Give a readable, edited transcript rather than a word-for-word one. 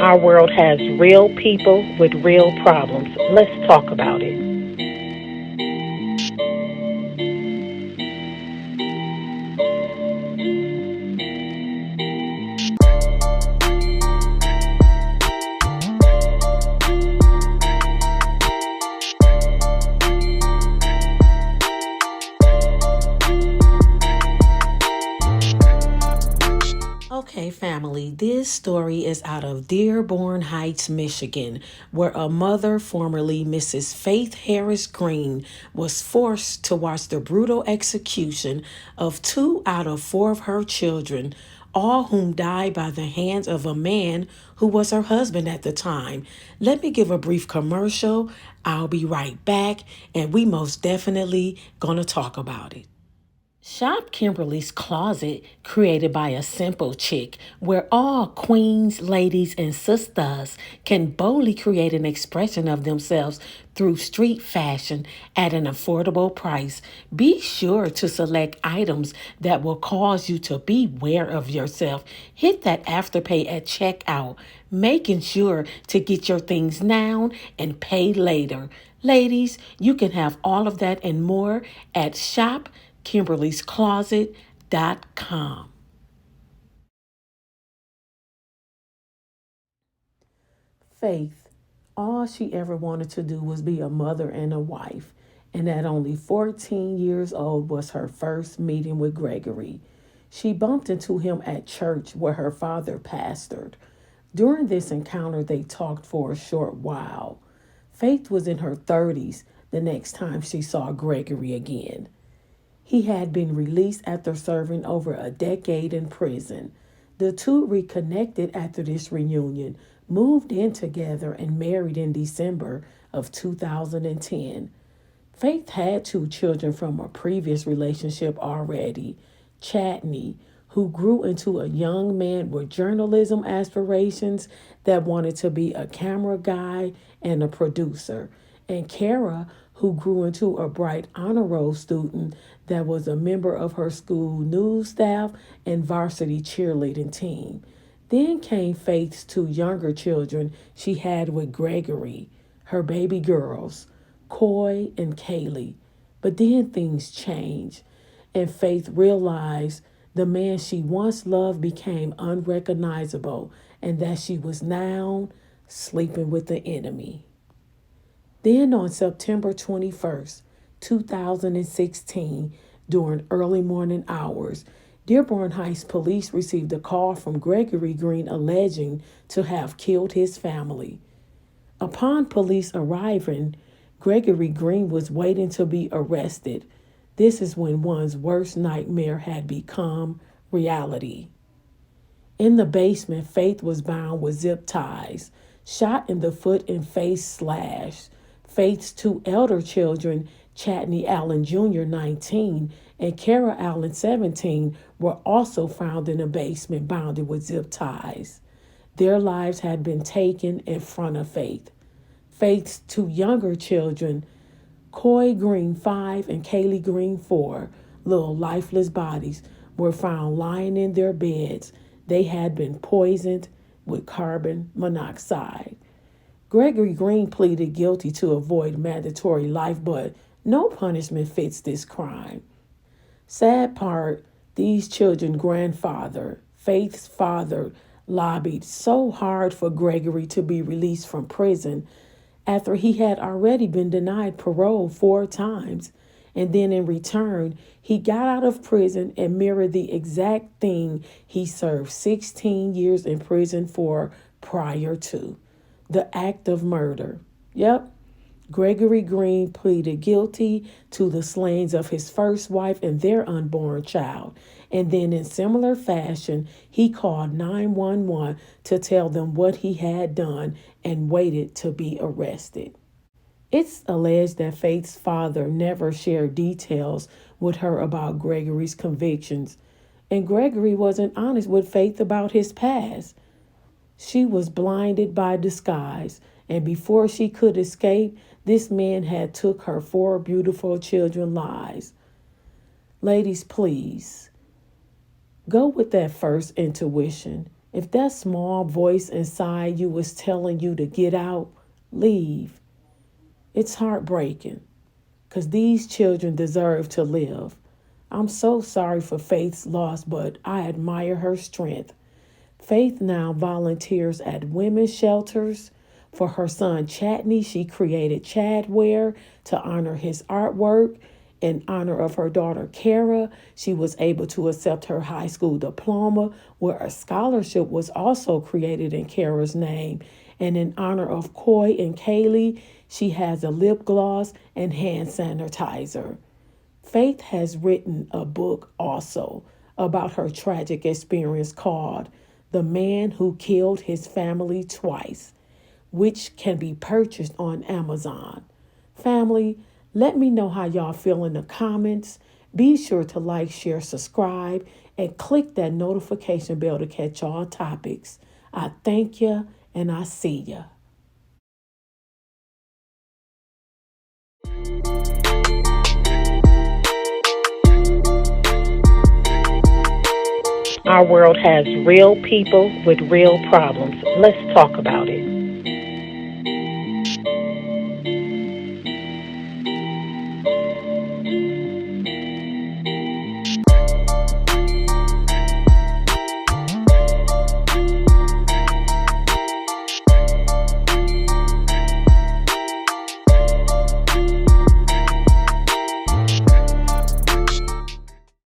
Our world has real people with real problems. Let's talk about it. Okay, family, this story is out of Dearborn Heights, Michigan, where a mother, formerly Mrs. Faith Harris Green, was forced to watch the brutal execution of two out of four of her children, all whom died by the hands of a man who was her husband at the time. Let me give a brief commercial. I'll be right back, and we most definitely gonna talk about it. Shop Kimberly's Closet, created by a simple chick, where all queens, ladies, and sisters can boldly create an expression of themselves through street fashion at an affordable price. Be sure to select items that will cause you to beware of yourself. Hit that afterpay at checkout, making sure to get your things now and pay later. Ladies, you can have all of that and more at shopkimberlyscloset.com. Faith, all she ever wanted to do was be a mother and a wife, and at only 14 years old was her first meeting with Gregory. She bumped into him at church where her father pastored. During this encounter, they talked for a short while. Faith was in her 30s the next time she saw Gregory again. He had been released after serving over a decade in prison. The two reconnected after this reunion, moved in together, and married in December of 2010. Faith had two children from a previous relationship already. Chatney, who grew into a young man with journalism aspirations that wanted to be a camera guy and a producer, and Kara, who grew into a bright honor roll student that was a member of her school news staff and varsity cheerleading team. Then came Faith's two younger children she had with Gregory, her baby girls, Coy and Kaylee. But then things changed, and Faith realized the man she once loved became unrecognizable and that she was now sleeping with the enemy. Then on September 21st, 2016, during early morning hours, Dearborn Heights police received a call from Gregory Green alleging to have killed his family. Upon police arriving, Gregory Green was waiting to be arrested. This is when one's worst nightmare had become reality. In the basement, Faith was bound with zip ties, shot in the foot and face slashed. Faith's two elder children, Chatney Allen Jr., 19, and Kara Allen, 17, were also found in the basement, bounded with zip ties. Their lives had been taken in front of Faith. Faith's two younger children, Coy Green, 5, and Kaylee Green, 4, little lifeless bodies, were found lying in their beds. They had been poisoned with carbon monoxide. Gregory Green pleaded guilty to avoid mandatory life, but no punishment fits this crime. Sad part, these children's grandfather, Faith's father, lobbied so hard for Gregory to be released from prison after he had already been denied parole 4 times. And then in return, he got out of prison and mirrored the exact thing he served 16 years in prison for prior to the act of murder. Yep, Gregory Green pleaded guilty to the slayings of his first wife and their unborn child. And then, in similar fashion, he called 911 to tell them what he had done and waited to be arrested. It's alleged that Faith's father never shared details with her about Gregory's convictions, and Gregory wasn't honest with Faith about his past. She was blinded by disguise, and before she could escape, this man had took her 4 beautiful children's lives. Ladies, please, go with that first intuition. If that small voice inside you was telling you to get out, leave. It's heartbreaking because these children deserve to live. I'm so sorry for Faith's loss, but I admire her strength. Faith now volunteers at women's shelters. For her son Chatney, she created Chadware to honor his artwork. In honor of her daughter Kara, she was able to accept her high school diploma, where a scholarship was also created in Kara's name. And in honor of Coy and Kaylee, she has a lip gloss and hand sanitizer. Faith has written a book also about her tragic experience called The Man Who Killed His Family Twice, which can be purchased on Amazon. Family, let me know how y'all feel in the comments. Be sure to like, share, subscribe, and click that notification bell to catch all topics. I thank you and I see ya. Our world has real people with real problems. Let's talk about it.